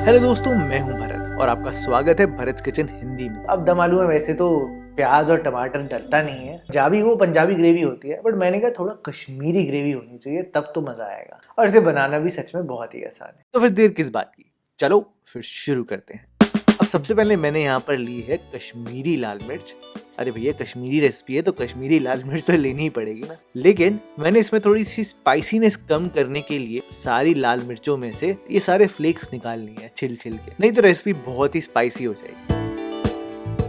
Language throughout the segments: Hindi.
हेलो दोस्तों, मैं हूं भरत और आपका स्वागत है भरत किचन हिंदी में। अब दम आलू में वैसे तो प्याज और टमाटर डलता नहीं है, पंजाबी वो पंजाबी ग्रेवी होती है, बट मैंने कहा थोड़ा कश्मीरी ग्रेवी होनी चाहिए, तब तो मजा आएगा। और इसे बनाना भी सच में बहुत ही आसान है। तो फिर देर किस बात की, चलो फिर शुरू करते हैं। अब सबसे पहले मैंने यहाँ पर ली है कश्मीरी लाल मिर्च। अरे भैया, कश्मीरी रेसिपी है तो कश्मीरी लाल मिर्च तो लेनी ही पड़ेगी ना। लेकिन मैंने इसमें थोड़ी सी स्पाइसीनेस कम करने के लिए सारी लाल मिर्चों में से ये सारे फ्लेक्स निकाल लिए हैं छिल छिल के, नहीं तो रेसिपी बहुत ही स्पाइसी हो जाएगी।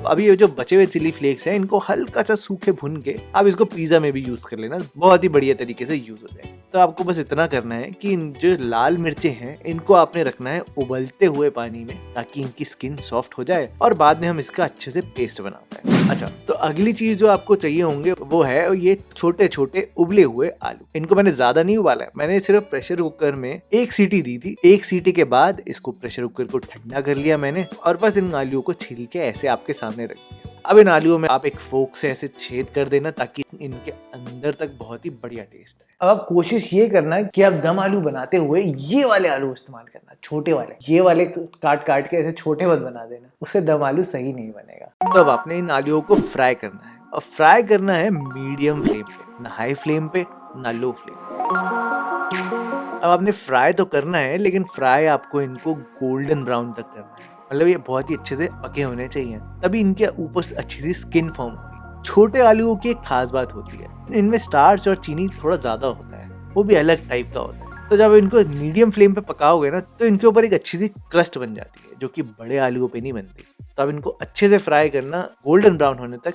अभी ये जो बचे हुए चिली फ्लेक्स हैं, इनको हल्का सा सूखे भुन के आप इसको पिज्जा में भी यूज कर लेना, बहुत ही बढ़िया तरीके से यूज हो जाएगा। तो आपको बस इतना करना है कि जो लाल मिर्चें हैं इनको आपने रखना है उबलते हुए पानी में, ताकि इनकी स्किन सॉफ्ट हो जाए और बाद में हम इसका अच्छे से पेस्ट बना पाए। अच्छा, तो अगली चीज जो आपको चाहिए होंगे वो है ये छोटे छोटे उबले हुए आलू। इनको मैंने ज्यादा नहीं उबाला है, मैंने सिर्फ प्रेशर कुकर में एक सीटी दी थी। एक सीटी के बाद इसको प्रेशर कुकर को ठंडा कर लिया मैंने, और बस इन आलूओं को छील के ऐसे आपके सामने रख दिया। अब इन आलूओं में आप एक फोक से ऐसे छेद कर देना, ताकि इनके अंदर तक बहुत ही बढ़िया टेस्ट है। अब आप कोशिश ये करना कि आप दम आलू बनाते हुए ये वाले आलू इस्तेमाल करना, छोटे वाले। ये वाले काट काट के ऐसे छोटे मत बना देना, उससे दम आलू सही नहीं बनेगा। तो अब आपने इन आलूओं को फ्राई करना है, और फ्राई करना है मीडियम फ्लेम पे, ना हाई फ्लेम पे ना लो फ्लेम पे। अब आपने फ्राई तो करना है, लेकिन फ्राई आपको इनको गोल्डन ब्राउन तक करना है। मतलब ये बहुत ही अच्छे से पके होने चाहिए, तभी इनके ऊपर से अच्छी सी स्किन फॉर्म होगी। छोटे आलूओं की एक खास बात होती है, इनमें स्टार्च और चीनी थोड़ा ज्यादा होता है, वो भी अलग टाइप का होता है। तो जब इनको मीडियम फ्लेम पे पकाओगे ना, तो इनके ऊपर एक अच्छी सी क्रस्ट बन जाती है, जो कि बड़े आलूओं पे नहीं बनती। तो अब इनको अच्छे से फ्राई करना गोल्डन ब्राउन होने तक।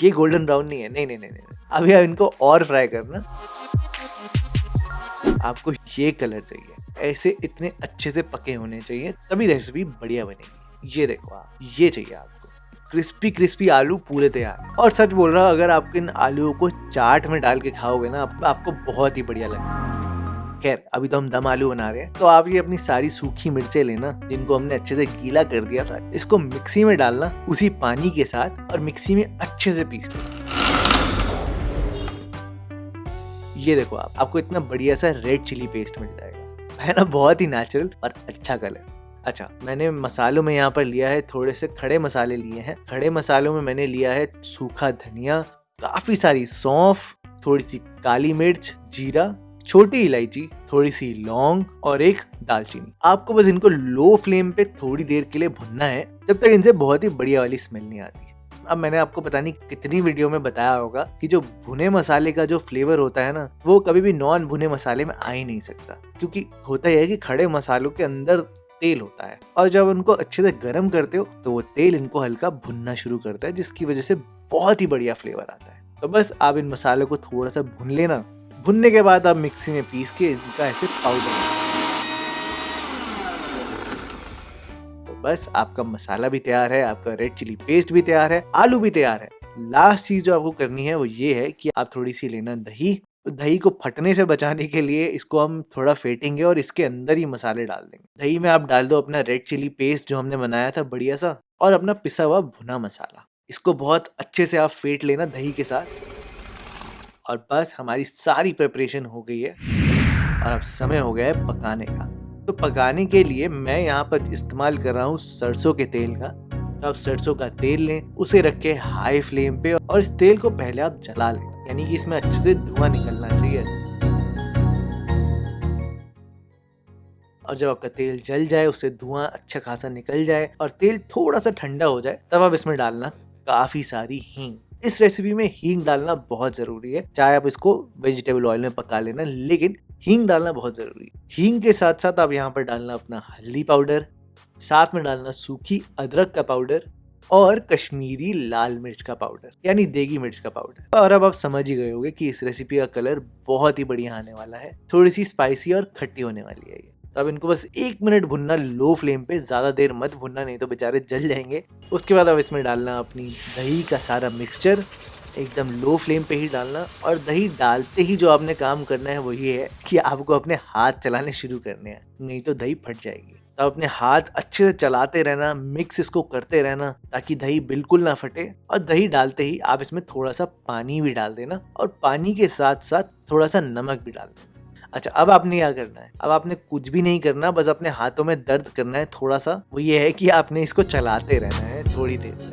ये गोल्डन ब्राउन नहीं है, नहीं नहीं नहीं नहीं, अभी आप इनको और फ्राई करना। आपको ये कलर चाहिए, ऐसे इतने अच्छे से पके होने चाहिए, तभी रेसिपी बढ़िया बनेगी। ये देखो, आप ये चाहिए आपको, क्रिस्पी क्रिस्पी आलू पूरे तैयार है। और सच बोल रहा हूँ, अगर आप इन आलूओं को चाट में डाल के खाओगे ना, आपको बहुत ही बढ़िया लगेगा। खैर, अभी तो हम दम आलू बना रहे हैं, तो आप ये अपनी सारी सूखी मिर्चें लेना, जिनको हमने अच्छे से गीला कर दिया था, इसको मिक्सी में डालना उसी पानी के साथ, और मिक्सी में अच्छे से पीस लेना। ये देखो, आपको इतना बढ़िया सा रेड चिली पेस्ट मिल जाएगा, है ना, बहुत ही नेचुरल और अच्छा कलर। अच्छा, मैंने मसालों में यहाँ पर लिया है, थोड़े से खड़े मसाले लिए हैं। खड़े मसालों में मैंने लिया है सूखा धनिया, काफी सारी सौंफ, थोड़ी सी काली मिर्च, जीरा, छोटी इलायची, थोड़ी सी लौंग और एक दालचीनी। आपको बस इनको लो फ्लेम पे थोड़ी देर के लिए भुनना है, जब तक इनसे बहुत ही बढ़िया वाली स्मेल नहीं आती। अब मैंने आपको पता नहीं कितनी वीडियो में बताया होगा कि जो भुने मसाले का जो फ्लेवर होता है ना, वो कभी भी नॉन भुने मसाले में आ ही नहीं सकता, क्योंकि होता यह है कि खड़े मसालों के अंदर तेल होता है, और जब उनको अच्छे से गर्म करते हो तो वो तेल इनको हल्का भुनना शुरू करता है, जिसकी वजह से बहुत ही बढ़िया फ्लेवर आता है। तो बस आप इन मसालों को थोड़ा सा भुन लेना। भुनने के बाद आप मिक्सी में पीस के इनका ऐसे पाउडर, बस आपका मसाला भी तैयार है, आपका रेड चिली पेस्ट भी तैयार है, आलू भी तैयार है। लास्ट चीज जो आपको करनी है वो ये है कि आप थोड़ी सी लेना दही। तो दही को फटने से बचाने के लिए इसको हम थोड़ा फेंटेंगे और इसके अंदर ही मसाले डाल देंगे। दही में आप डाल दो अपना रेड चिली पेस्ट जो हमने बनाया था बढ़िया सा, और अपना पिसा हुआ भुना मसाला। इसको बहुत अच्छे से आप फेंट लेना दही के साथ, और बस हमारी सारी प्रिपरेशन हो गई है, और अब समय हो गया है पकाने का। तो पकाने के लिए मैं यहाँ पर इस्तेमाल कर रहा हूँ सरसों के तेल का। तो आप सरसों का तेल लें, उसे रख के हाई फ्लेम पे, और इस तेल को पहले आप जला लें, यानी कि इसमें अच्छे से धुआं निकलना चाहिए। और जब आपका तेल जल जाए, उससे धुआं अच्छा खासा निकल जाए और तेल थोड़ा सा ठंडा हो जाए, तब आप इसमें डालना काफी सारी हींग। इस रेसिपी में हींग डालना बहुत जरूरी है, चाहे आप इसको वेजिटेबल ऑयल में पका लेना, लेकिन हींग डालना बहुत जरूरी है। हींग के साथ साथ आप यहाँ पर डालना अपना हल्दी पाउडर, साथ में डालना सूखी अदरक का पाउडर और कश्मीरी लाल मिर्च का पाउडर, यानी देगी मिर्च का पाउडर। और अब आप समझ ही गए होंगे कि इस रेसिपी का कलर बहुत ही बढ़िया आने वाला है, थोड़ी सी स्पाइसी और खट्टी होने वाली है ये। तो अब इनको बस 1 मिनट भुनना लो फ्लेम पे, ज्यादा देर मत भुनना, नहीं तो बेचारे जल जाएंगे। उसके बाद अब इसमें डालना अपनी दही का सारा मिक्सचर, एकदम लो फ्लेम पे ही डालना। और दही डालते ही जो आपने काम करना है वो ये है कि आपको अपने हाथ चलाने शुरू करने हैं, नहीं तो दही फट जाएगी। तो अपने हाथ अच्छे से चलाते रहना, मिक्स इसको करते रहना, ताकि दही बिल्कुल ना फटे। और दही डालते ही आप इसमें थोड़ा सा पानी भी डाल देना, और पानी के साथ साथ थोड़ा सा नमक भी डाल देना। अच्छा, अब आपने क्या करना है, अब आपने कुछ भी नहीं करना, बस अपने हाथों में दर्द करना है थोड़ा सा। वो ये है कि आपने इसको चलाते रहना है थोड़ी देर तक।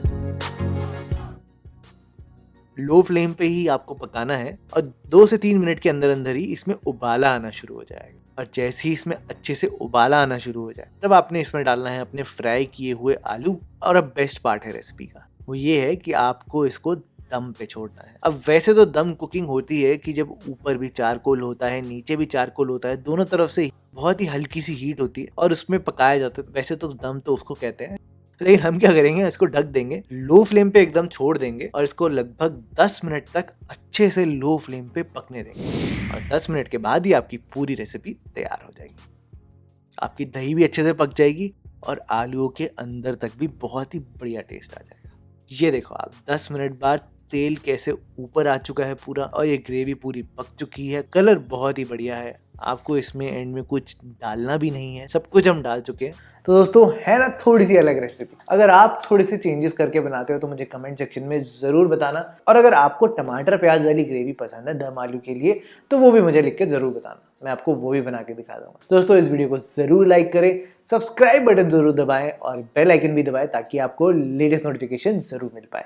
लो फ्लेम पे ही आपको पकाना है और 2 से 3 मिनट के अंदर अंदर ही इसमें उबाला आना शुरू हो जाएगा। और जैसे ही इसमें अच्छे से उबाला आना शुरू हो जाए, तब आपने इसमें डालना है अपने फ्राई किए हुए आलू। और अब बेस्ट पार्ट है रेसिपी का, वो ये है कि आपको इसको दम पे छोड़ना है। अब वैसे तो दम कुकिंग होती है कि जब ऊपर भी चारकोल होता है, नीचे भी चारकोल होता है, दोनों तरफ से बहुत ही हल्की सी हीट होती है और उसमें पकाया जाता है। वैसे तो दम तो उसको कहते हैं, लेकिन हम क्या करेंगे, इसको ढक देंगे, लो फ्लेम पे एकदम छोड़ देंगे और इसको लगभग 10 मिनट तक अच्छे से लो फ्लेम पे पकने देंगे। और 10 मिनट के बाद ही आपकी पूरी रेसिपी तैयार हो जाएगी। आपकी दही भी अच्छे से पक जाएगी और आलूओं के अंदर तक भी बहुत ही बढ़िया टेस्ट आ जाएगा। ये देखो आप, 10 मिनट बाद तेल कैसे ऊपर आ चुका है पूरा और ये ग्रेवी पूरी पक चुकी है। कलर बहुत ही बढ़िया है। आपको इसमें एंड में कुछ डालना भी नहीं है, सब कुछ हम डाल चुके हैं। तो दोस्तों, है ना थोड़ी सी अलग रेसिपी। अगर आप थोड़ी सी चेंजेस करके बनाते हो तो मुझे कमेंट सेक्शन में जरूर बताना। और अगर आपको टमाटर प्याज वाली ग्रेवी पसंद है दम आलू के लिए, तो वो भी मुझे लिख के जरूर बताना, मैं आपको वो भी बना के दिखा दूंगा। दोस्तों, इस वीडियो को जरूर लाइक करें, सब्सक्राइब बटन जरूर दबाएं और बेल आइकन भी दबाएं ताकि आपको लेटेस्ट नोटिफिकेशन जरूर मिल पाए।